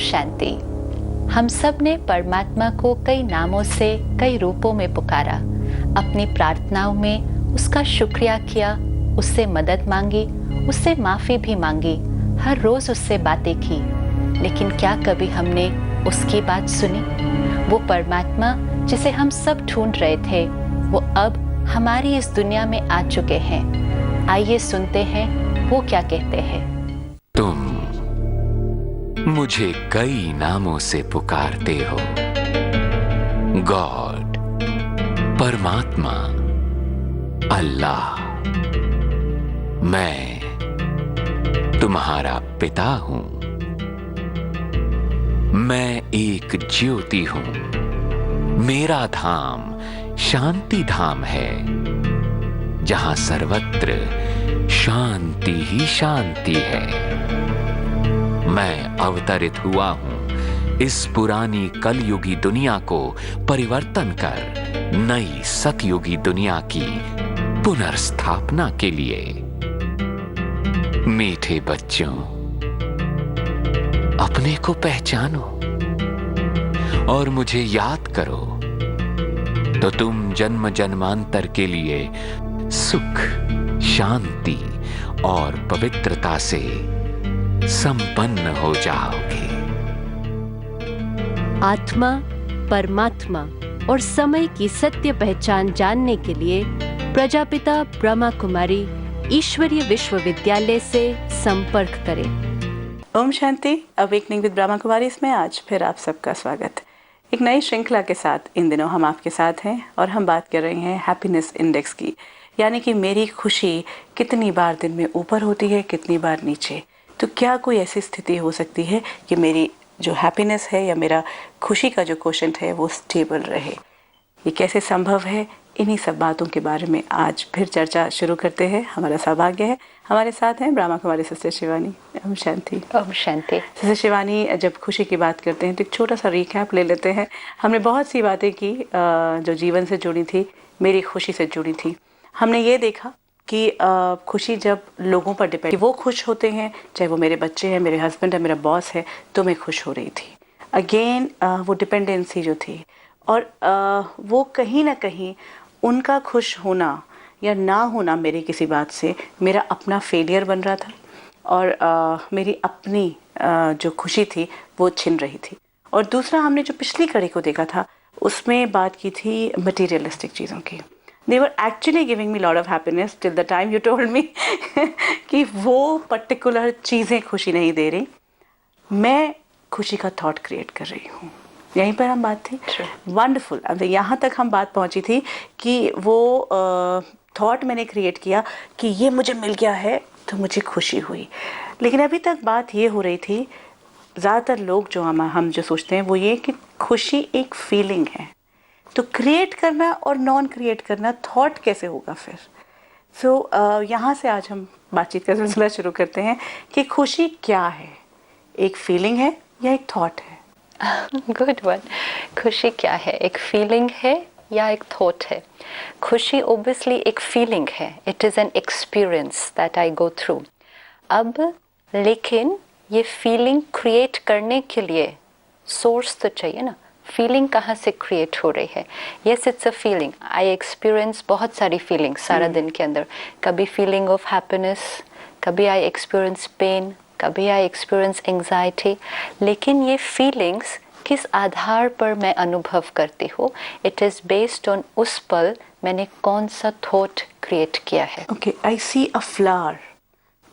शांति। हम सब ने परमात्मा को कई नामों से, कई रूपों में पुकारा। अपनी प्रार्थनाओं में उसका शुक्रिया किया, उससे मदद मांगी, उससे माफ़ी भी मांगी, हर रोज़ उससे बातें की। लेकिन क्या कभी हमने उसकी बात सुनी? वो परमात्मा जिसे हम सब ढूंढ रहे थे, वो अब हमारी इस दुनिया में आ चुके हैं। आइए सुनते हैं वो क्या कहते हैं। तुम मुझे कई नामों से पुकारते हो, गॉड, परमात्मा, अल्लाह। मैं तुम्हारा पिता हूं। मैं एक ज्योति हूं। मेरा धाम शांति धाम है, जहां सर्वत्र शांति ही शांति है। मैं अवतरित हुआ हूं इस पुरानी कलयुगी दुनिया को परिवर्तन कर नई सतयुगी दुनिया की पुनर्स्थापना के लिए। मीठे बच्चों, अपने को पहचानो और मुझे याद करो, तो तुम जन्म जन्मांतर के लिए सुख, शांति और पवित्रता से संपन्न हो जाओगे। आत्मा, परमात्मा और समय की सत्य पहचान जानने के लिए प्रजापिता ब्रह्मा कुमारी ईश्वरीय विश्वविद्यालय से संपर्क करें। ओम शांति। अवेकनिंग विद ब्रह्मा कुमारी इसमें आज फिर आप सबका स्वागत। एक नई श्रृंखला के साथ इन दिनों हम आपके साथ हैं और हम बात कर रहे हैं हैप्पीनेस इंडेक्स की, यानी कि मेरी खुशी कितनी बार दिन में ऊपर होती है, कितनी बार नीचे। तो क्या कोई ऐसी स्थिति हो सकती है कि मेरी जो हैप्पीनेस है या मेरा खुशी का जो क्वोशेंट है वो स्टेबल रहे? ये कैसे संभव है? इन्हीं सब बातों के बारे में आज फिर चर्चा शुरू करते हैं। हमारा सौभाग्य है, हमारे साथ हैं ब्रह्मा कुमारी सिस्टर शिवानी। ओम शांति। ओम शांति। सिस्टर शिवानी, जब खुशी की बात करते हैं तो एक छोटा सा रिकैप ले लेते हैं। हमने बहुत सी बातें की जो जीवन से जुड़ी थी, मेरी खुशी से जुड़ी थी। हमने ये देखा कि खुशी जब लोगों पर डिपेंड, वो खुश होते हैं, चाहे वो मेरे बच्चे हैं, मेरे हस्बैंड है, मेरा बॉस है, तो मैं खुश हो रही थी। अगेन वो डिपेंडेंसी जो थी, और वो कहीं ना कहीं उनका खुश होना या ना होना मेरी किसी बात से मेरा अपना फेलियर बन रहा था, और मेरी अपनी जो खुशी थी वो छिन रही थी। और दूसरा, हमने जो पिछली कड़ी को देखा था उसमें बात की थी मटीरियलिस्टिक चीज़ों की। They were actually giving me lot of happiness till the time you told me कि वो पर्टिकुलर चीज़ें खुशी नहीं दे रही, मैं खुशी का थॉट क्रिएट कर रही हूँ। यहीं पर हम बात थी। वंडरफुल। अब यहाँ तक हम बात पहुँची थी कि वो थॉट मैंने क्रिएट किया कि ये मुझे मिल गया है तो मुझे खुशी हुई। लेकिन अभी तक बात ये हो रही थी, ज़्यादातर लोग जो हम जो सोचते हैं वो ये कि खुशी एक फीलिंग है, तो क्रिएट करना और नॉन क्रिएट करना थॉट कैसे होगा फिर? सो यहाँ से आज हम बातचीत का सिलसिला शुरू करते हैं कि खुशी क्या है, एक फीलिंग है या एक थॉट है? Good one. खुशी क्या है, एक फीलिंग है या एक थॉट है? खुशी ओबियसली एक फीलिंग है। It is an experience that I go through. अब लेकिन ये फीलिंग क्रिएट करने के लिए सोर्स तो चाहिए ना। फीलिंग कहाँ से क्रिएट हो रही है? Yes, it's a feeling. I experience बहुत सारी फीलिंग्स सारा दिन के अंदर। कभी फीलिंग ऑफ हैप्पीनेस, कभी आई एक्सपीरियंस पेन, कभी आई एक्सपीरियंस एंजाइटी। लेकिन ये फीलिंग्स किस आधार पर मैं अनुभव करती हूँ? इट इज़ बेस्ड ऑन उस पल मैंने कौन सा थॉट क्रिएट किया है। Okay, I see a flower.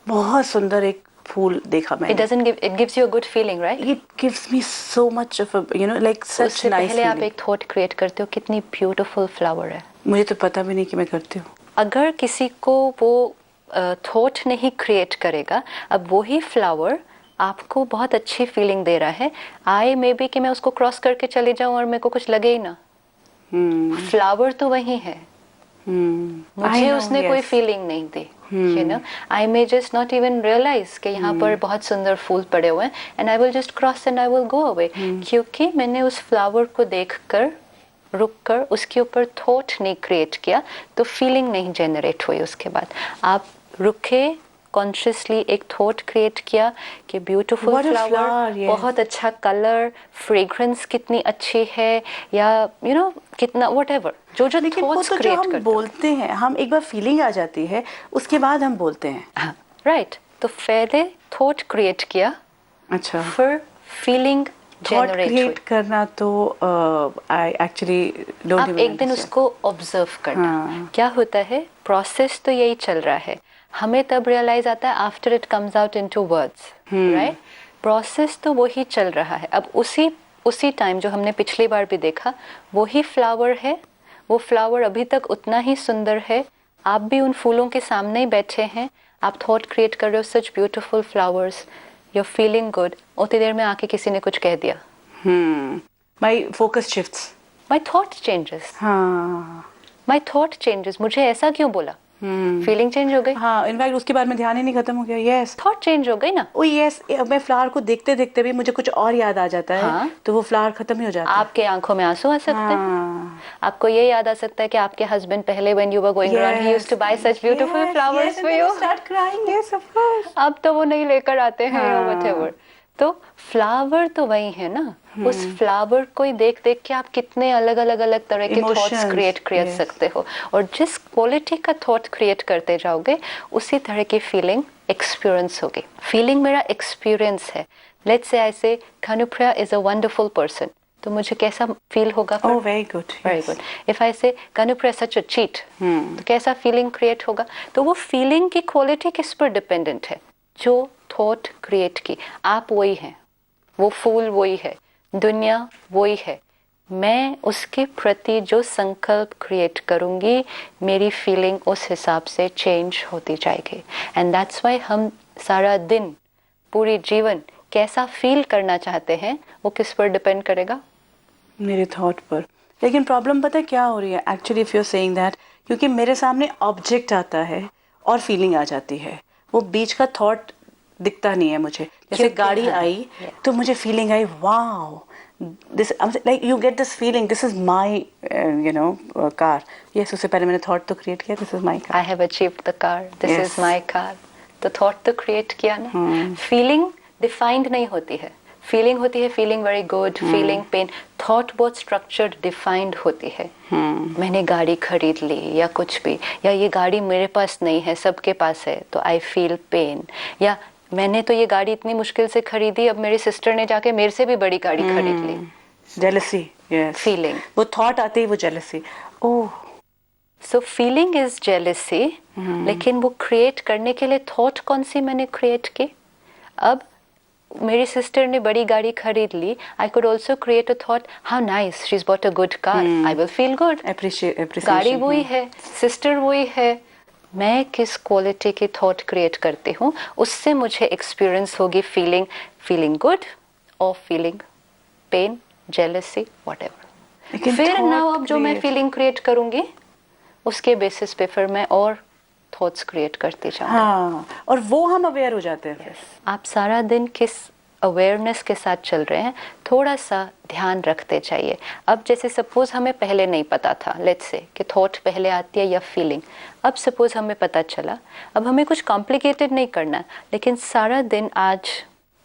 बहुत सुंदर एक फूल देखा मैंने। It gives you a good feeling, right? It gives me so much of a, like such उससे nice पहले आप feeling. एक थॉट क्रिएट करते हो, कितनी ब्यूटीफुल फ्लावर है। मुझे तो पता भी नहीं कि मैं करती हूँ। अगर किसी को वो थॉट नहीं क्रिएट करेगा, अब वही फ्लावर आपको बहुत अच्छी फीलिंग दे रहा है, आई मे बी कि मैं उसको क्रॉस करके चली जाऊं और मेरे को कुछ लगे ही ना। फ्लावर तो वही है। मुझे उसने कोई फीलिंग नहीं दी। You know, I may just not even realize कि यहाँ पर बहुत सुंदर फूल पड़े हुए हैं, and I will just cross and I will go away, क्योंकि मैंने उस फ्लावर को देखकर, रुककर उसके ऊपर थॉट नहीं क्रिएट किया, तो फीलिंग नहीं जनरेट हुई। उसके बाद आप रुके, सबकॉन्शियसली एक थॉट क्रिएट किया कि beautiful What a flower, flower, yes. बहुत अच्छा कलर, फ्रेग्रेंस कितनी अच्छी है, या यू नो कितना व्हाटएवर, जो लेकिन वो थॉट्स तो जो क्रिएट हम करते बोलते हैं, हम एक बार फीलिंग आ जाती है उसके बाद हम बोलते हैं। हैं, राइट। तो पहले थॉट क्रिएट किया, अच्छा, फिर फीलिंग थॉट जनरेट हुई। क्रिएट करना तो आई एक्चुअली डोंट आप एक दिन उसको ऑब्जर्व करना, क्या होता है। प्रोसेस तो यही चल रहा है, हमें तब रियलाइज आता है after it comes out into words, right. Process तो वही चल रहा है। अब उसी टाइम जो हमने पिछली बार भी देखा, वही फ्लावर है, वो फ्लावर अभी तक उतना ही सुंदर है, आप भी उन फूलों के सामने ही बैठे हैं, आप थॉट क्रिएट कर रहे हो, such beautiful flowers, you are feeling good. उतनी देर में आके किसी ने कुछ कह दिया, my focus shifts, my thought changes, हाँ माई थॉट चेंजेस, मुझे ऐसा क्यों बोला, फीलिंग चेंज हो गई, हाँ, इनफैक्ट उसके बाद में ध्यान ही नहीं खत्म हो गया। यस, थॉट चेंज हो गई ना। ओ यस, मैं फ्लावर को देखते देखते भी मुझे कुछ और याद आ जाता है, हाँ। तो वो फ्लावर खत्म ही हो जाता है। आपके आंखों में आंसू आ सकते हैं, हाँ। आपको ये याद आ सकता है कि आपके हस्बैंड पहले when you were going around he used to buy such beautiful flowers for you, start crying, yes of course. अब तो वो नहीं लेकर आते हैं, हाँ। व्हाटएवर। तो फ्लावर तो वही है ना, उस फ्लावर को ही देख देख के आप कितने अलग अलग तरह के थॉट्स Emotions, क्रिएट yes. सकते हो, और जिस क्वालिटी का थॉट क्रिएट करते जाओगे उसी तरह की फीलिंग एक्सपीरियंस होगी। फीलिंग मेरा एक्सपीरियंस है। लेट्स से आई से Kanupriya is a wonderful person, तो मुझे कैसा फील होगा? Oh very good, very good. If I से कानुप्रिया सच अ चीट, तो कैसा फीलिंग क्रिएट होगा? तो वो फीलिंग की क्वालिटी किस पर डिपेंडेंट है? जो थॉट क्रिएट की। आप वही हैं, वो फूल वही है, दुनिया वही है, मैं उसके प्रति जो संकल्प क्रिएट करूंगी, मेरी फीलिंग उस हिसाब से चेंज होती जाएगी। एंड दैट्स वाई हम सारा दिन, पूरी जीवन कैसा फील करना चाहते हैं, वो किस पर डिपेंड करेगा? मेरे थॉट पर। लेकिन प्रॉब्लम पता है क्या हो रही है actually, if you are saying that, क्योंकि मेरे सामने ऑब्जेक्ट आता है और फीलिंग आ जाती है, वो बीच का थॉट दिखता नहीं है मुझे। जैसे गाड़ी आई तो मुझे feeling I, wow this, like you get this feeling, this is my you know car. Yes, उससे पहले मैंने थॉट तो क्रिएट किया, this is my car, I have achieved the car, this Yes. Is my car. तो thought तो create किया ना। Feeling defined नहीं होती है, फीलिंग होती है feeling very good, feeling pen. Thought बहुत स्ट्रक्चर्ड, डिफाइंड होती है। मैंने गाड़ी खरीद ली या कुछ भी, या ये गाड़ी मेरे पास नहीं है, सबके पास है, तो आई फील पेन। या मैंने तो ये गाड़ी इतनी मुश्किल से खरीदी, अब मेरी सिस्टर ने जाके मेरे से भी बड़ी गाड़ी खरीद ली, जेलसी, यस, फीलिंग। वो थॉट आते ही वो jealousy. Oh, so feeling is jealousy, लेकिन वो क्रिएट करने के लिए थॉट कौन सी मैंने क्रिएट की? अब मेरी सिस्टर ने बड़ी गाड़ी खरीद ली, I could also create a thought, how nice she is bought a good car, I will feel good. गाड़ी वही है, सिस्टर वही है, मैं किस क्वालिटी की थॉट क्रिएट करती हूँ, उससे मुझे एक्सपीरियंस होगी फीलिंग गुड और फीलिंग पेन, जेलसी, व्हाटएवर। फिर नाउ अब जो मैं फीलिंग क्रिएट करूंगी, उसके बेसिस पे फिर मैं और थॉट्स क्रिएट करती जाऊंगी। हाँ, और वो हम अवेयर हो जाते हैं। आप सारा दिन किस अवेयरनेस के साथ चल रहे हैं, थोड़ा सा ध्यान रखते जाइए। अब जैसे सपोज हमें पहले नहीं पता था, लेट्स से कि थॉट पहले आती है या फीलिंग, अब सपोज हमें पता चला, अब हमें कुछ कॉम्प्लिकेटेड नहीं करना, लेकिन सारा दिन आज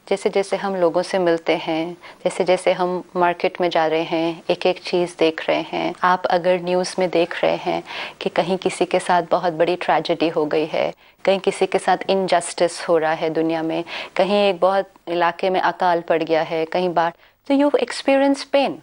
जैसे जैसे हम लोगों से मिलते हैं, जैसे जैसे हम मार्केट में जा रहे हैं, एक एक चीज़ देख रहे हैं, आप अगर न्यूज़ में देख रहे हैं कि कहीं किसी के साथ बहुत बड़ी ट्रेजेडी हो गई है, कहीं किसी के साथ इनजस्टिस हो रहा है दुनिया में, कहीं एक बहुत इलाके में अकाल पड़ गया है, कहीं बाढ़, तो you experience pen,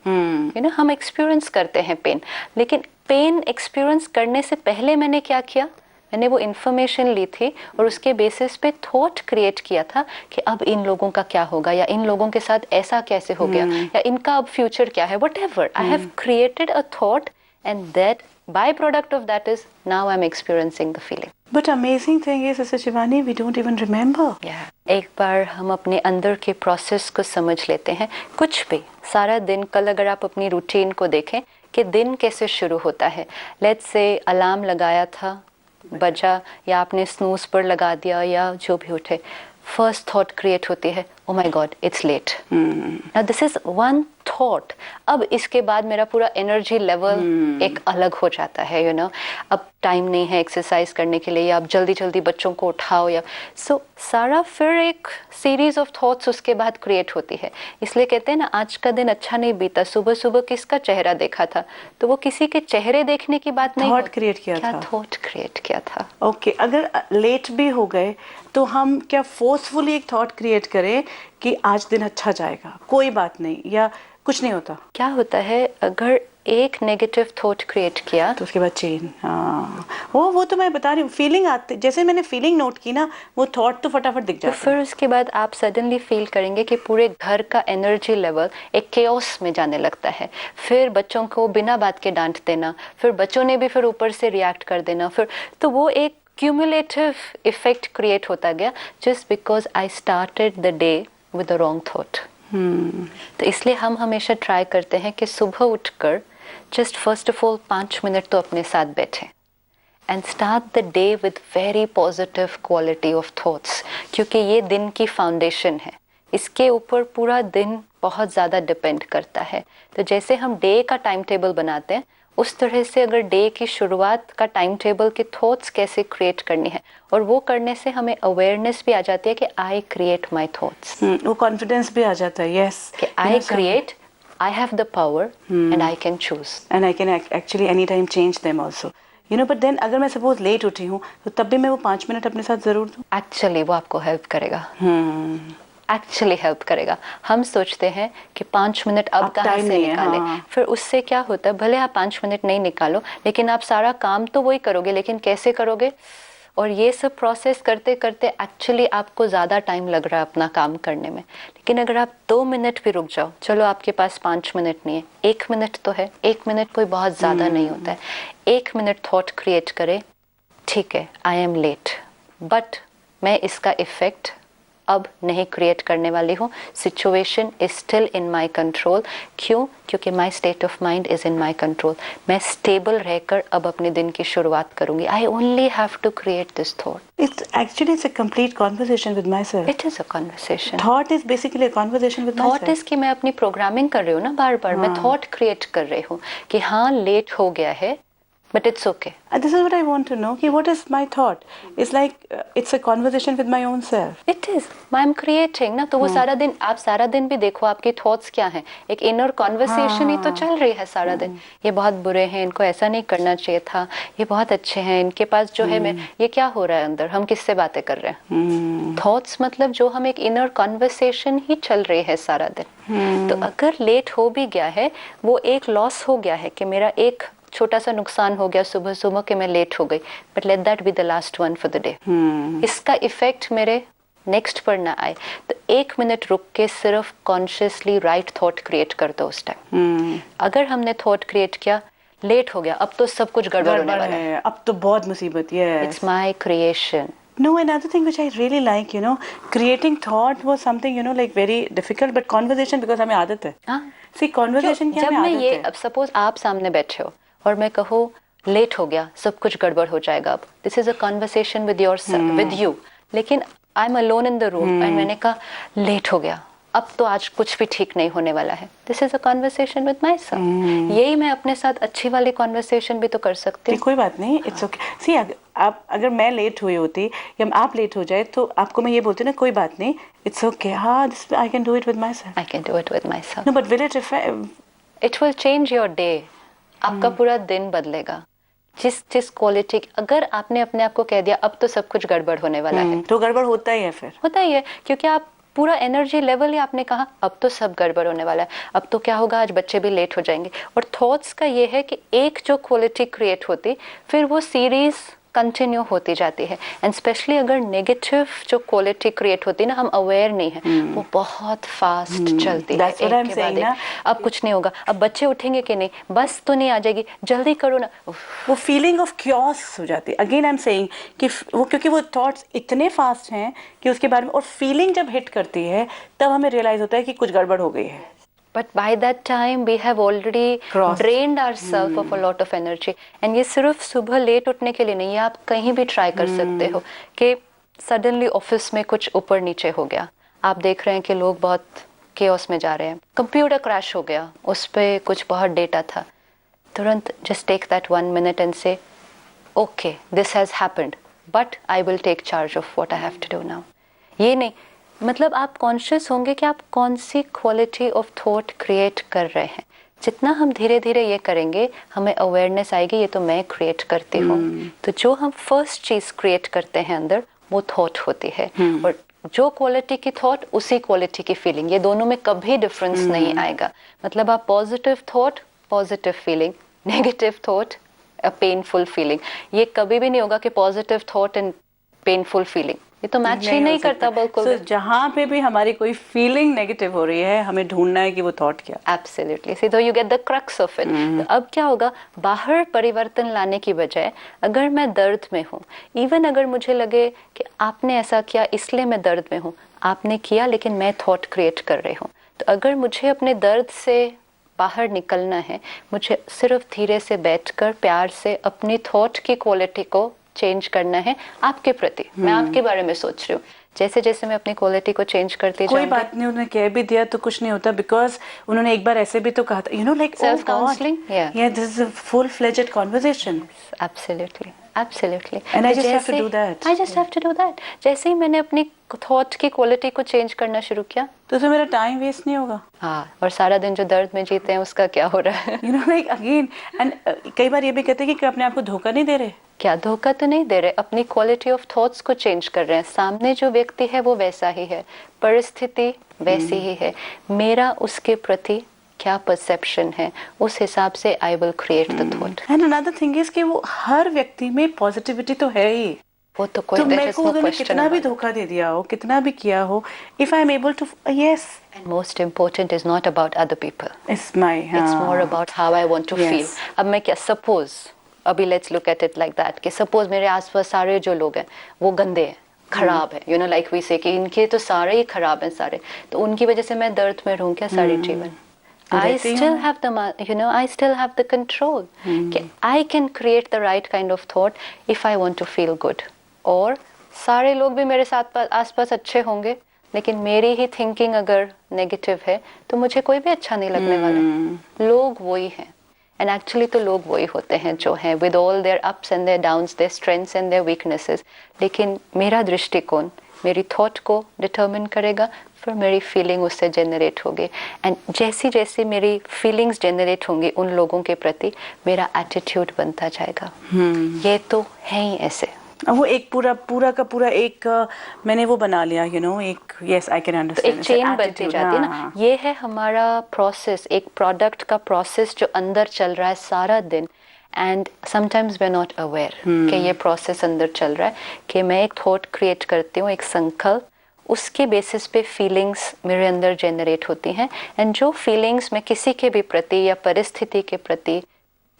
you know, हम एक्सपीरियंस करते हैं पेन। लेकिन पेन एक्सपीरियंस करने से पहले मैंने क्या किया? मैंने वो इन्फॉर्मेशन ली थी और उसके बेसिस पे थॉट क्रिएट किया था कि अब इन लोगों का क्या होगा, या इन लोगों के साथ ऐसा कैसे हो गया, या इनका अब फ्यूचर क्या है, whatever. I have created a thought and that by product of that is now I am experiencing the feeling. But amazing thing is sister Shivani, we don't even remember. एक बार हम अपने अंदर के प्रोसेस को समझ लेते हैं, कुछ भी सारा दिन, कल अगर आप अपनी रूटीन को देखें कि दिन कैसे शुरू होता है, लेट्स से अलार्म लगाया था, बजा, या आपने स्नूज पर लगा दिया, या जो भी उठे, फर्स्ट थॉट क्रिएट होती है, oh my god it's late. Now this is one thought. अब इसके बाद मेरा पूरा एनर्जी लेवल एक अलग हो जाता है, यू नो, अब टाइम नहीं है एक्सरसाइज करने के लिए, या अब जल्दी जल्दी बच्चों को उठाओ, या सारा फिर एक सीरीज ऑफ थॉट्स उसके बाद क्रिएट होती है. इसलिए कहते हैं ना, आज का दिन अच्छा नहीं बीता, सुबह सुबह किसका चेहरा देखा था, तो वो किसी के चेहरे देखने की बात नहीं, थॉट क्रिएट किया था, थॉट क्रिएट किया था. ओके, अगर लेट भी हो गए तो हम क्या फोर्सफुली एक थॉट क्रिएट करें कि आज दिन अच्छा जाएगा, कोई बात नहीं, या कुछ नहीं होता? क्या होता है, अगर एक नेगेटिव थॉट क्रिएट किया तो उसके बाद चेन, वो तो मैं बता रही हूँ, फीलिंग आती, जैसे मैंने फीलिंग नोट की ना, वो थॉट तो फटाफट दिख जाता है. तो फिर उसके बाद आप सडनली फील करेंगे कि पूरे घर का एनर्जी लेवल एक केओस में जाने लगता है. फिर बच्चों को बिना बात के डांट देना, फिर बच्चों ने भी फिर ऊपर से रिएक्ट कर देना, फिर तो वो एक क्यूमुलेटिव इफेक्ट क्रिएट होता गया, just because I started the day with the wrong thought. तो इसलिए हम हमेशा ट्राई करते हैं कि सुबह उठकर just first of all 5 minute तो अपने साथ बैठें and start the day with very positive quality of thoughts, क्योंकि ये दिन की फाउंडेशन है, इसके ऊपर पूरा दिन बहुत ज़्यादा डिपेंड करता है. तो जैसे हम डे का टाइम टेबल बनाते हैं, उस तरह से अगर डे की शुरुआत का टाइम टेबल के थॉट्स कैसे क्रिएट करनी है, और वो करने से हमें अवेयरनेस भी आ जाती है कि आई क्रिएट माई थॉट्स. वो कॉन्फिडेंस भी आ जाता है, यस, कि I create, I have the power and I can choose and I can actually any time change them also, you know. But then अगर मैं सपोज लेट उठी हूँ तो तब भी मैं वो 5 मिनट अपने साथ जरूर दूँ. एक्चुअली वो आपको हेल्प करेगा, एक्चुअली हेल्प करेगा. हम सोचते हैं कि 5 मिनट अब कहाँ से निकालें. फिर उससे क्या होता है, भले आप 5 मिनट नहीं निकालो, लेकिन आप सारा काम तो वही करोगे, लेकिन कैसे करोगे, और ये सब प्रोसेस करते करते एक्चुअली आपको ज़्यादा टाइम लग रहा है अपना काम करने में. लेकिन अगर आप 2 मिनट भी रुक जाओ, चलो आपके पास 5 मिनट नहीं है, 1 मिनट तो है, 1 मिनट कोई बहुत ज़्यादा नहीं होता है. 1 मिनट थॉट क्रिएट करे, ठीक है आई एम लेट, बट मैं इसका इफेक्ट अब नहीं क्रिएट करने वाली हूँ. Situation is still in my control. क्यों? क्योंकि my state of mind is in my control. मैं स्टेबल रहकर अब अपने दिन की शुरुआत करूंगी. I only have to create this thought. It's a complete conversation with myself. It is a conversation. Thought is basically a conversation with myself. Thought is कि मैं अपनी प्रोग्रामिंग कर रही हूँ ना, बार बार मैं थॉट क्रिएट कर रही हूँ कि हाँ लेट हो गया है, but it's okay. This is what I want to know. What is my thought? It's like it's a conversation with my own self. It is. I'm creating ना, तो वो सारा दिन, आप सारा दिन भी देखो आपके थॉट्स क्या हैं, एक इनर कॉन्वर्सेशन ही तो चल रही है सारा दिन. ये बहुत बुरे हैं, इनको ऐसा नहीं करना चाहिए था, ये बहुत अच्छे हैं, इनके पास जो है, मैं ये क्या हो रहा है अंदर, हम किससे बातें कर रहे हैं. थॉट्स मतलब जो हम एक इनर कॉन्वर्सेशन ही चल रही है सारा दिन. तो अगर लेट हो भी गया है, वो एक लॉस हो गया है कि मेरा एक छोटा सा नुकसान हो गया सुबह सुबह कि मैं लेट हो गई, but let that be the last one for the day. इसका इफेक्ट मेरे नेक्स्ट पर ना आए, तो 1 मिनट रुक के सिर्फ कॉन्शियसली राइट थॉट क्रिएट कर दो उस टाइम. अगर हमने थॉट क्रिएट किया लेट हो गया, अब तो सब कुछ गड़बड़ होने वाला है, अब तो बहुत मुसीबत. It's my creation. No, another thing which I really like, creating thought was something, like very difficult, but conversation because हमें आदत है. See, conversation क्या जब हमें मैं आदत ये, है. अब सपोज आप सामने बैठे हो और मैं कहूँ लेट हो गया, सब कुछ गड़बड़ हो जाएगा, अब this is a conversation with yourself, with you. लेकिन I am alone in the room and मैंने कहा लेट हो गया, अब तो आज कुछ भी ठीक नहीं होने वाला है. This is a conversation with my self. यही मैं अपने साथ अच्छी वाली कॉन्वर्सेशन भी तो कर सकती हूँ. कोई बात नहीं, इट्स ओके. सी, आप अगर मैं लेट हुई होती या आप लेट हो जाए तो आपको मैं ये बोलती ना, कोई बात नहीं, इट्स ओके, हाँ I can do it with my self. I can do it with my self. No, but will it will change your day. आपका पूरा दिन बदलेगा. जिस क्वालिटी, अगर आपने अपने आप को कह दिया अब तो सब कुछ गड़बड़ होने वाला है, तो गड़बड़ होता ही है, फिर होता ही है, क्योंकि आप पूरा एनर्जी लेवल ही आपने कहा अब तो सब गड़बड़ होने वाला है, अब तो क्या होगा, आज बच्चे भी लेट हो जाएंगे. और थॉट्स का ये है कि एक जो क्वालिटी क्रिएट होती, फिर वो सीरीज कंटिन्यू होती जाती है. एंड स्पेशली अगर नेगेटिव जो क्वालिटी क्रिएट होती है ना, हम अवेयर नहीं है, वो बहुत फास्ट चलती है, एक के बाद एक. अब कुछ नहीं होगा, अब बच्चे उठेंगे कि नहीं, बस तो नहीं आ जाएगी, जल्दी करो ना. वो फीलिंग ऑफ क्योस हो जाती है. अगेन आई एम सेइंग कि वो, क्योंकि वो थॉट्स इतने फास्ट हैं कि उसके बारे में, और फीलिंग जब हिट करती है तब हमें रियलाइज होता है कि कुछ गड़बड़ हो गई है. But by that time we have already drained ourselves of a lot of energy. And ये सिर्फ सुबह लेट उठने के लिए नहीं, ये आप कहीं भी ट्राई कर सकते हो कि सडनली ऑफिस में कुछ ऊपर नीचे हो गया, आप देख रहे हैं कि लोग बहुत केओस में जा रहे हैं, कंप्यूटर क्रैश हो गया, उस पर कुछ बहुत डेटा था, तुरंत just take that 1 minute and say okay this has happened but I will take charge of what I have to do now. ये नहीं, मतलब आप कॉन्शियस होंगे कि आप कौन सी क्वालिटी ऑफ थॉट क्रिएट कर रहे हैं। जितना हम धीरे धीरे ये करेंगे हमें अवेयरनेस आएगी ये तो मैं क्रिएट करती हूँ। तो जो हम फर्स्ट चीज़ क्रिएट करते हैं अंदर वो थॉट होती है, और जो क्वालिटी की थॉट उसी क्वालिटी की फीलिंग, ये दोनों में कभी डिफरेंस नहीं आएगा। मतलब आप positive thought positive feeling, negative thought a painful feeling, ये कभी भी नहीं होगा कि positive thought and painful feeling, ये तो मैच ही नहीं करता बिल्कुल। So, जहाँ पे भी हमारी कोई फीलिंग नेगेटिव हो रही है हमें ढूंढना है कि वो थॉट क्या। एब्सोल्युटली, सी तो you get the crux of it. तो अब क्या होगा, बाहर परिवर्तन लाने की बजाय अगर मैं दर्द में हूँ, इवन अगर मुझे लगे कि आपने ऐसा किया इसलिए मैं दर्द में हूँ, आपने किया लेकिन मैं थॉट क्रिएट कर रही हूँ, तो अगर मुझे अपने दर्द से बाहर निकलना है, मुझे सिर्फ धीरे से बैठकर प्यार से अपनी थॉट की क्वालिटी को चेंज करना है आपके प्रति। मैं आपके बारे में सोच रही हूँ, जैसे जैसे मैं अपनी क्वालिटी को चेंज करती कोई बात नहीं, उन्होंने कह भी दिया तो कुछ नहीं होता, बिकॉज उन्होंने एक बार ऐसे भी तो कहा था, you know like self counselling, या this is a full fledged conversation. Absolutely absolutely, and I just have to do that, I just have to do that. जैसे ही मैंने अपनी थॉट की क्वालिटी को चेंज करना शुरू किया तो उसमें मेरा टाइम वेस्ट नहीं होगा। हाँ, और सारा दिन जो दर्द में जीते हैं उसका क्या हो रहा है, you know like again. And कई बार ये भी कहते हैं कि अपने आप को धोखा नहीं दे रहे। क्या धोखा तो नहीं दे रहे, अपनी क्वालिटी ऑफ थॉट्स को चेंज कर रहे हैं। सामने जो व्यक्ति है वो वैसा ही है, परिस्थिति वैसी ही है, मेरा उसके प्रति क्या परसेप्शन है, उस हिसाब से I will create the thought. And another thing is कि वो हर व्यक्ति में पॉजिटिविटी तो है ही, वो तो कोई मेरे को उन्होंने कितना भी धोखा दे दिया हो, कितना भी किया हो, if I am able to, yes, and most important is not about other people, it's my, it's more about how I want to feel. अब मैं क्या, सपोज अभी let's look at it like that कि suppose मेरे आसपास सारे जो लोग हैं वो गंदे हैं, खराब है, यू नो लाइक वी से कि इनके तो सारे ही खराब हैं सारे, तो उनकी वजह से मैं दर्द में रहूं क्या सारे जीवन? I still have the, you know, I still have the control. I can create the right kind of thought if I want to feel good. और सारे लोग भी मेरे साथ आसपास अच्छे होंगे, लेकिन मेरी ही थिंकिंग अगर नेगेटिव है तो मुझे कोई भी अच्छा नहीं लगने वाला। लोग वही हैं, एंड एक्चुअली तो लोग वही होते हैं जो हैं, with all their ups and their downs, their strengths and their weaknesses. लेकिन मेरा दृष्टिकोण मेरी थॉट को डिटर्मिन करेगा, फिर मेरी फीलिंग उससे जनरेट होगी, एंड जैसी जैसी मेरी फीलिंग्स जनरेट होंगी उन लोगों के प्रति मेरा एटीट्यूड बनता जाएगा। ये तो है ही ऐसे। वो एक पूरा का पूरा एक मैंने वो बना लिया, यू नो, एक, यस आई कैन अंडरस्टैंड, एक चेन बनती जाती है ना। ये है हमारा प्रोसेस, एक प्रोडक्ट का प्रोसेस जो अंदर चल रहा है सारा दिन, and sometimes we are not aware कि ये प्रोसेस अंदर चल रहा है, कि मैं एक थॉट क्रिएट करती हूँ, एक संकल्प, उसके बेसिस पे फीलिंग्स मेरे अंदर जनरेट होती हैं, एंड जो फीलिंग्स मैं किसी के भी प्रति या परिस्थिति के प्रति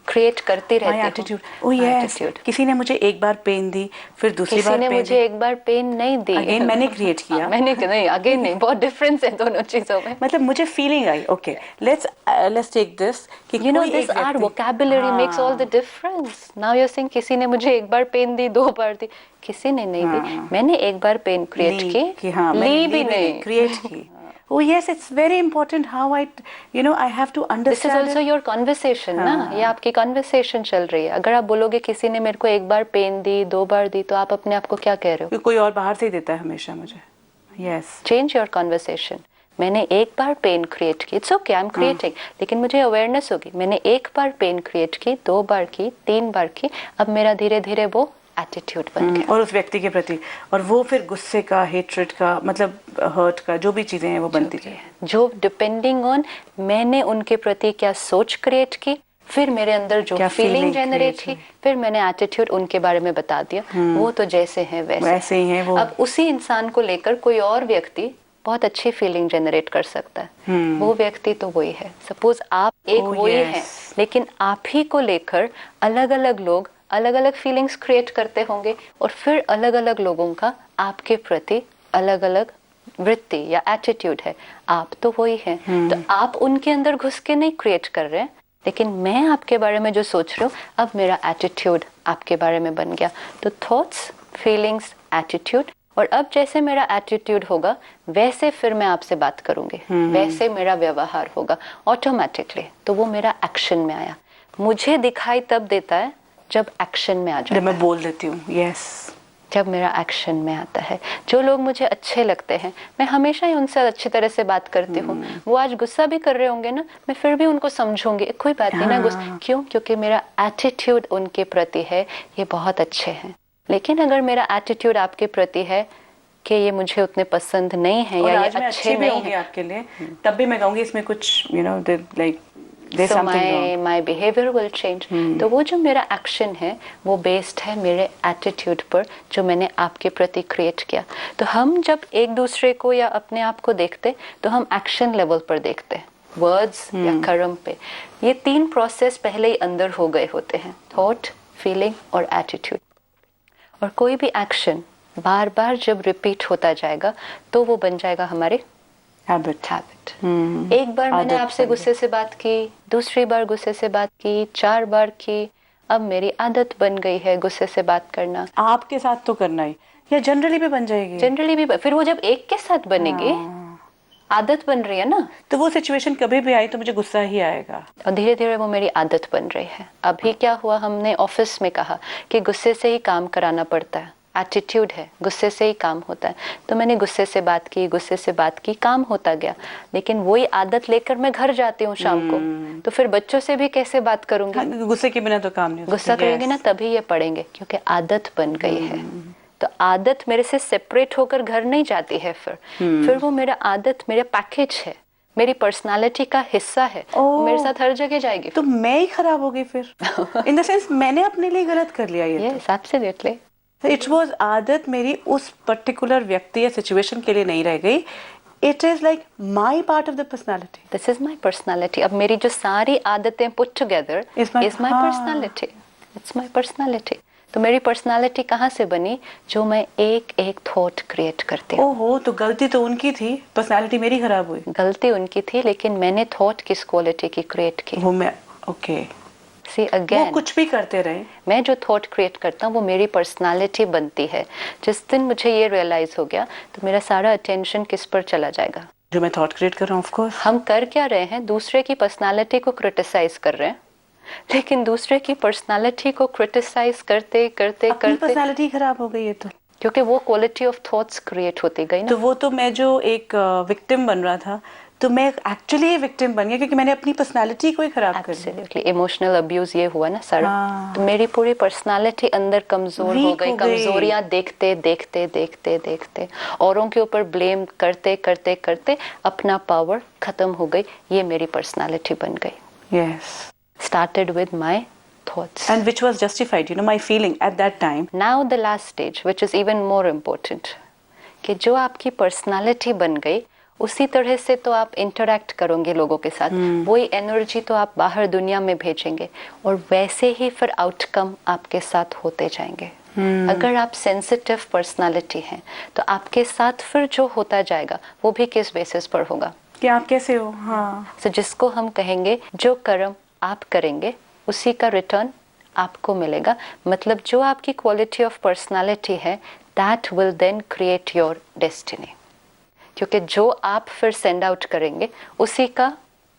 क्रिएट करती रहती हूँ। oh yes, किसी ने मुझे एक बार पेन दी, फिर दूसरी बार किसी ने मुझे एक बार पेन नहीं दी, अगेन मैंने क्रिएट किया। मैंने नहीं, अगेन नहीं, बहुत डिफरेंस है दोनों चीजों में। मतलब मुझे फीलिंग आई, ओके लेट्स टेक दिस कि you know this our vocabulary makes all the difference. Now you are saying किसी ने मुझे एक बार पेन दी, 2 बार दी, किसी ने नहीं दी, मैंने एक बार पेन क्रिएट की, ली भी नहीं, क्रिएट की। Oh yes, it's very important how I have to understand. This is also your conversation, ना? ये आपकी conversation चल रही है। अगर आप बोलोगे किसी ने मेरे को एक बार पेन दी, 2 बार दी, तो आप अपने आप को क्या कह रहे हो? कोई और बाहर से ही देता है हमेशा मुझे। Yes. Change your conversation. मैंने एक बार पेन क्रिएट की, it's okay, I am creating, लेकिन मुझे अवेयरनेस होगी, मैंने एक बार पेन क्रिएट की, 2 बार की, 3 बार की, अब मेरा धीरे धीरे वो एटीट्यूड बन गया, और उस व्यक्ति के प्रति, और वो फिर गुस्से का, हेट्रेड का, मतलब हर्ट का, जो भी चीजें हैं वो बनती जाए, जो डिपेंडिंग ऑन मैंने उनके प्रति क्या सोच क्रिएट की, फिर मेरे अंदर जो फीलिंग जनरेट की, फिर मैंने एटीट्यूड उनके बारे में बता दिया, वो तो जैसे हैं वैसे ही हैं वो। अब उसी इंसान को लेकर कोई और व्यक्ति बहुत अच्छी फीलिंग जनरेट कर सकता है, वो व्यक्ति तो वही है। सपोज आप एक वही है, लेकिन आप ही को लेकर अलग अलग लोग अलग अलग फीलिंग्स क्रिएट करते होंगे, और फिर अलग अलग लोगों का आपके प्रति अलग अलग वृत्ति या एटीट्यूड है। आप तो वही हैं, तो आप उनके अंदर घुस के नहीं क्रिएट कर रहे हैं, लेकिन मैं आपके बारे में जो सोच रही हूँ, अब मेरा एटीट्यूड आपके बारे में बन गया। तो थॉट्स, फीलिंग्स, एटीट्यूड और अब जैसे मेरा एटीट्यूड होगा वैसे फिर मैं आपसे बात करूंगी, वैसे मेरा व्यवहार होगा ऑटोमेटिकली। तो वो मेरा एक्शन में आया। मुझे दिखाई तब देता है जब एक्शन में आ जाता है, जब मैं बोल देती हूँ। यस, जब मेरा एक्शन में आता है। जो लोग मुझे अच्छे लगते हैं मैं हमेशा ही उनसे अच्छी तरह से बात करती हूँ। वो आज गुस्सा भी कर रहे होंगे ना, मैं फिर भी उनको समझूंगी, कोई बात नहीं ना गुस्सा। क्यों? क्योंकि मेरा एटीट्यूड उनके प्रति है ये बहुत अच्छे हैं। लेकिन अगर मेरा एटीट्यूड आपके प्रति है कि ये मुझे उतने पसंद नहीं है या ये अच्छे नहीं है आपके लिए, तब भी मैं कहूँगी इसमें कुछ like so my behavior will change। तो वो जो मेरा एक्शन है वो बेस्ड है मेरे एटीट्यूड पर जो मैंने आपके प्रति क्रिएट किया। तो हम जब एक दूसरे को या अपने आप को देखते तो हम एक्शन लेवल पर देखते हैं, वर्ड्स या कर्म पे। ये 3 प्रोसेस पहले ही अंदर हो गए होते हैं, थॉट, फीलिंग और एटीट्यूड। और कोई भी एक्शन बार बार जब रिपीट होता जाएगा तो वो बन जाएगा हमारे हैबिट। एक बार मैंने आपसे गुस्से से बात की, दूसरी बार गुस्से से बात की, 4 बार की, अब मेरी आदत बन गई है गुस्से से बात करना। आपके साथ तो करना ही, या जनरली भी बन जाएगी। जनरली भी फिर वो जब एक के साथ बनेगी आदत बन रही है ना, तो वो सिचुएशन कभी भी आई तो मुझे गुस्सा ही आएगा और धीरे धीरे वो मेरी आदत बन रही है। अभी क्या हुआ, हमने ऑफिस में कहा कि गुस्से से ही काम कराना पड़ता है, एटीट्यूड है, गुस्से से ही काम होता है। तो मैंने गुस्से से बात की, काम होता गया। लेकिन वही आदत लेकर मैं घर जाती हूँ शाम को, तो फिर बच्चों से भी कैसे बात करूंगी? गुस्से के बिना तो काम नहीं। गुस्सा करेंगे ना तभी ये पढ़ेंगे, क्योंकि आदत बन गई है। तो आदत मेरे से सेपरेट होकर घर नहीं जाती है। फिर वो मेरा आदत मेरा पैकेज है, मेरी पर्सनालिटी का हिस्सा है, मेरे साथ हर जगह जाएगी। तो मैं ही खराब हो गई फिर इन द सेंस मैंने अपने लिए गलत कर लिया ये। Yes, absolutely. इट वाज आदत मेरी उस पर्टिकुलर व्यक्ति या सिचुएशन के लिए नहीं रह गई। It is like my part of the personality. This is my personality. अब मेरी जो सारी आदतें put together is my personality. It's my personality. तो मेरी पर्सनालिटी कहाँ से बनी? जो मैं एक एक थॉट क्रिएट करती हूँ। ओहो, तो गलती तो उनकी थी, पर्सनालिटी मेरी खराब हुई। गलती उनकी थी, लेकिन मैंने थॉट किस क्वालिटी की क्रिएट की? वो मैं ओके See, again, वो कुछ भी करते रहे, मैं जो थॉट क्रिएट करता हूँ वो मेरी पर्सनालिटी बनती है। जिस दिन मुझे ये रियलाइज हो गया तो मेरा सारा अटेंशन किस पर चला जाएगा? जो मैं थॉट क्रिएट कर रहा हूँ। ऑफ कोर्स हम कर क्या रहे हैं? दूसरे की पर्सनालिटी को क्रिटिसाइज कर रहे हैं, लेकिन दूसरे की पर्सनालिटी को क्रिटिसाइज करते करते पर्सनालिटी खराब हो गई है। तो क्योंकि वो क्वालिटी ऑफ थॉट्स क्रिएट होती गई ना। तो वो तो मैं जो एक विक्टिम बन रहा था, तो मैं एक्चुअली विक्टिम बन गया क्योंकि मैंने अपनी पर्सनालिटी को ही खराब कर दिया। एब्सोल्युटली। इमोशनल अब्यूज ये हुआ ना सारा। तो मेरी पूरी पर्सनालिटी अंदर कमजोर हो गई। कमजोरियां देखते देखते देखते देखते औरों के ऊपर ब्लेम करते करते करते अपना पावर खत्म हो गई। ये मेरी पर्सनालिटी बन गई। Yes, started with my thoughts and which was justified, my feeling at that time. Now the last stage, which is even more important, कि जो आपकी पर्सनालिटी बन गई उसी तरह से तो आप इंटरेक्ट करोगे लोगों के साथ। वही एनर्जी तो आप बाहर दुनिया में भेजेंगे और वैसे ही फिर आउटकम आपके साथ होते जाएंगे। अगर आप सेंसिटिव पर्सनालिटी हैं तो आपके साथ फिर जो होता जाएगा वो भी किस बेसिस पर होगा कि आप कैसे हो। हाँ, तो जिसको हम कहेंगे जो कर्म आप करेंगे उसी का रिटर्न आपको मिलेगा। मतलब जो आपकी क्वालिटी ऑफ पर्सनालिटी है that will then create your destiny. क्योंकि जो आप फिर सेंड आउट करेंगे उसी का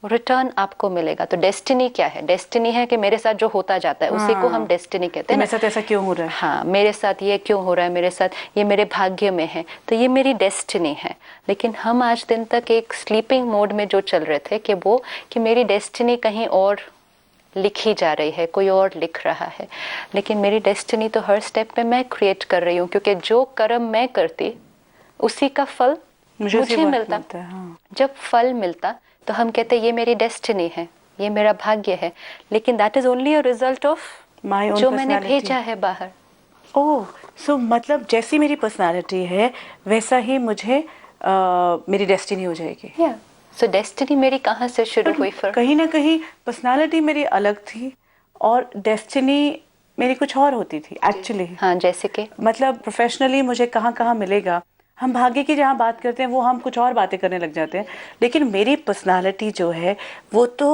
रिटर्न आपको मिलेगा। तो डेस्टिनी क्या है? डेस्टिनी है कि मेरे साथ जो होता जाता है उसी को हम डेस्टिनी कहते हैं। मेरे साथ ऐसा क्यों हो रहा है? हाँ, मेरे साथ ये क्यों हो रहा है, मेरे साथ ये मेरे भाग्य में है, तो ये मेरी डेस्टिनी है। लेकिन हम आज दिन तक एक स्लीपिंग मोड में जो चल रहे थे कि मेरी डेस्टिनी कहीं और लिखी जा रही है, कोई और लिख रहा है। लेकिन मेरी डेस्टिनी तो हर स्टेप पे मैं क्रिएट कर रही हूँ, क्योंकि जो कर्म मैं करती उसी का फल मुझे मिलता है। हाँ। जब फल मिलता तो हम कहते ये मेरी डेस्टिनी है, ये मेरा भाग्य है। लेकिन that is only a result of जो मैंने भेजा है बाहर। ओह, सो मतलब जैसी मेरी पर्सनालिटी है वैसा ही मुझे मेरी डेस्टिनी हो जाएगी। सो डेस्टिनी मेरी कहाँ से शुरू हुई? फिर कहीं ना कहीं पर्सनालिटी मेरी अलग थी और डेस्टिनी मेरी कुछ और होती थी एक्चुअली। हाँ, जैसे कि मतलब प्रोफेशनली मुझे कहाँ कहाँ मिलेगा। हम भाग्य की जहाँ बात करते हैं वो हम कुछ और बातें करने लग जाते हैं। लेकिन मेरी पर्सनालिटी जो है वो तो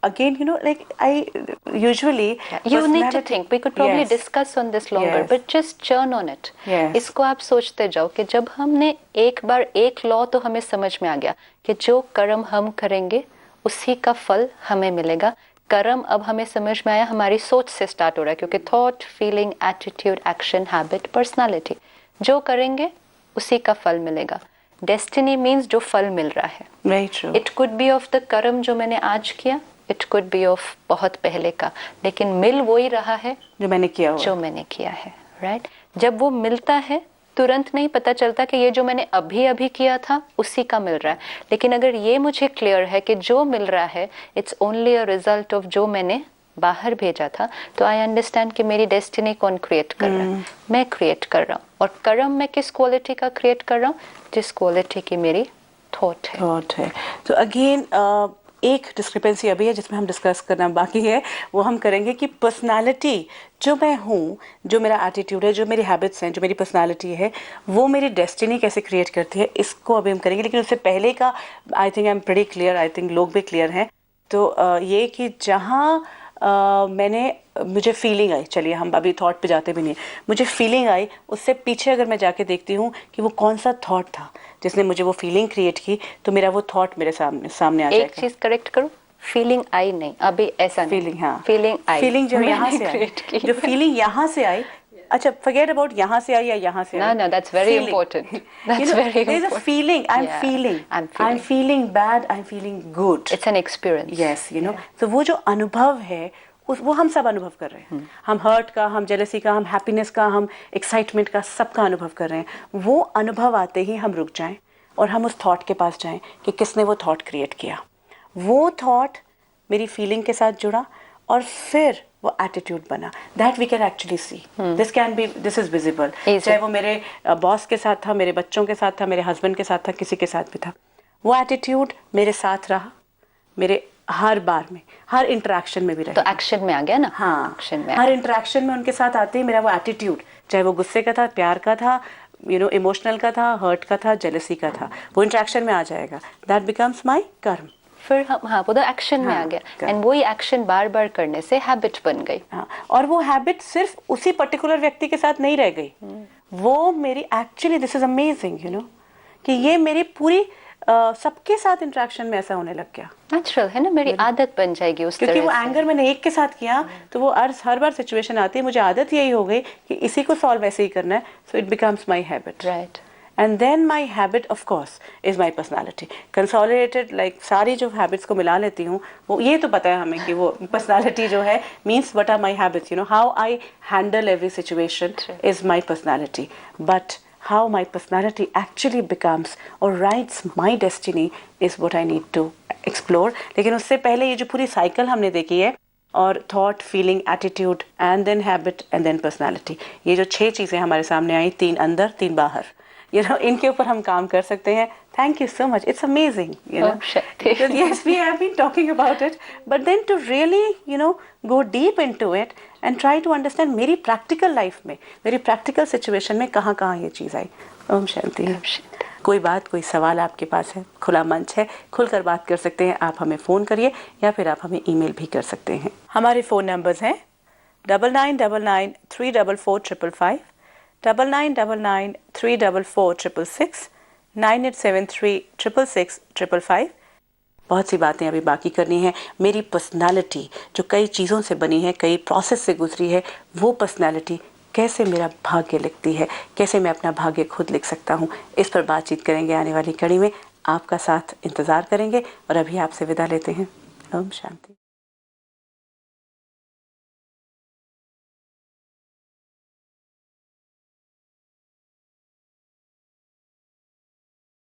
again, like I usually you need to think. We could probably discuss on this longer, but just churn on it. इसको आप सोचते जाओ कि जब हमने एक बार एक लॉ तो हमें समझ में आ गया कि जो कर्म हम करेंगे उसी का फल हमें मिलेगा. कर्म अब हमें समझ में आया हमारी सोच से स्टार्ट हो रहा है, क्योंकि thought, feeling, attitude, action, habit, personality, जो करेंगे उसी का फल मिलेगा. डेस्टिनी मीन्स जो फल मिल रहा है. Very true. It could be of the कर्म जो मैंने आज किया, इट कुड बी ऑफ बहुत पहले का, लेकिन मिल वही रहा है जो मैंने किया है. राइट. जब वो मिलता है तुरंत नहीं पता चलता कि ये जो मैंने अभी अभी किया था उसी का मिल रहा है, लेकिन अगर ये मुझे क्लियर है कि जो मिल रहा है it's only a result of जो मैंने बाहर भेजा था, तो आई अंडरस्टैंड कि मेरी डेस्टिनी कौन क्रिएट कर रहा है. मैं क्रिएट कर रहा हूँ. और कर्म मैं किस क्वालिटी का क्रिएट कर रहा हूँ? जिस क्वालिटी की मेरी थॉट है. तो अगेन एक डिस्क्रिपेंसी अभी है जिसमें हम डिस्कस करना बाकी है, वो हम करेंगे कि पर्सनालिटी जो मैं हूँ, जो मेरा एटीट्यूड है, जो मेरी हैबिट्स हैं, जो मेरी पर्सनालिटी है, वो मेरी डेस्टिनी कैसे क्रिएट करती है, इसको अभी हम करेंगे. लेकिन उससे पहले का I think I am pretty clear, I think लोग भी क्लियर हैं. तो ये कि जहाँ मुझे फीलिंग आई, चलिए हम अभी थॉट पे जाते भी नहीं, मुझे फीलिंग आई, उससे पीछे अगर मैं जाके देखती हूँ कि वो कौन सा थॉट था जिसने मुझे वो फीलिंग क्रिएट की, तो मेरा वो थॉट मेरे सामने आ जाएगा. एक चीज करेक्ट करो, फीलिंग आई नहीं, अभी ऐसा नहीं. फीलिंग, हाँ, फीलिंग जो यहाँ से आई, जो फीलिंग यहाँ से आई, अच्छा forget about यहाँ से आई या यहाँ से आई. No, that's very important. That's very important. There's a feeling. I'm feeling bad. I'm feeling good. It's an experience. Yes, तो वो जो अनुभव है वो हम सब अनुभव कर रहे हैं. हम हर्ट का, हम जेलसी का, हम हैप्पीनेस का, हम एक्साइटमेंट का, सबका अनुभव कर रहे हैं. वो अनुभव आते ही हम रुक जाएं और हम उस थॉट के पास जाएं कि किसने वो थॉट क्रिएट किया. वो थॉट मेरी फीलिंग के साथ जुड़ा और फिर वो एटीट्यूड बना. That we can actually see. This is visible. चाहे वो मेरे बॉस के साथ था, मेरे बच्चों के साथ था, मेरे हस्बैंड के साथ था, किसी के साथ भी था, वो एटीट्यूड मेरे साथ रहा, मेरे हर बार में, हर इंटरेक्शन में भी रहा. तो एक्शन में आ गया ना. हाँ, एक्शन में, हर इंटरेक्शन में उनके साथ आते ही मेरा वो एटीट्यूड, चाहे वो गुस्से का था, प्यार का था, इमोशनल का था, हर्ट का था, जेलसी का था, वो इंटरेक्शन में आ जाएगा. दैट बिकम्स माई कर्म. फिर हाँ वो तो एक्शन में आ गया, एंड वही एक्शन बार बार करने से हैबिट बन गई. हाँ, और वो हैबिट सिर्फ उसी पर्टिकुलर व्यक्ति के साथ नहीं रह गई. वो मेरी एक्चुअली दिस इज अमेजिंग कि ये मेरी पूरी सबके साथ इंटरेक्शन में ऐसा होने लग गया. नेचुरल है ना, मेरी आदत बन जाएगी उस तरह से. क्योंकि वो एंगर मैंने एक के साथ किया, तो वो हर बार सिचुएशन आती है, मुझे आदत यही हो गई कि इसी को सॉल्व ऐसे ही करना है. So it becomes my habit. Right. And then my habit of course is my personality consolidated. Like सारी जो हैबिट्स को मिला लेती हूँ, वो ये तो पता है हमें कि वो पर्सनैलिटी जो है means what are my habits, how I handle every situation is my personality. But how my personality actually becomes or writes my destiny is what I need to explore. लेकिन उससे पहले ये जो पूरी साइकिल हमने देखी है, और thought, feeling, attitude and then habit and then personality, ये जो 6 चीज़ें हमारे सामने आई, 3 अंदर 3 बाहर, इनके ऊपर हम काम कर सकते हैं. Thank you so much. It's amazing, Because yes, we have been talking about it, but then to really, go deep into it and try to understand मेरी practical life में, मेरी practical situation में कहाँ ये चीज़ आई. ओम शांति. कोई बात, कोई सवाल आपके पास है, खुला मंच है, खुलकर बात कर सकते हैं. आप हमें फ़ोन करिए या फिर आप हमें ईमेल भी कर सकते हैं. हमारे फ़ोन नंबर्स हैं 9999 344 555, 9999 344 666, 9873 666 555. बहुत सी बातें अभी बाकी करनी है. मेरी पर्सनालिटी जो कई चीज़ों से बनी है, कई प्रोसेस से गुजरी है, वो पर्सनालिटी कैसे मेरा भाग्य लिखती है, कैसे मैं अपना भाग्य खुद लिख सकता हूँ, इस पर बातचीत करेंगे आने वाली कड़ी में. आपका साथ इंतज़ार करेंगे और अभी आपसे विदा लेते हैं. ओम शांति.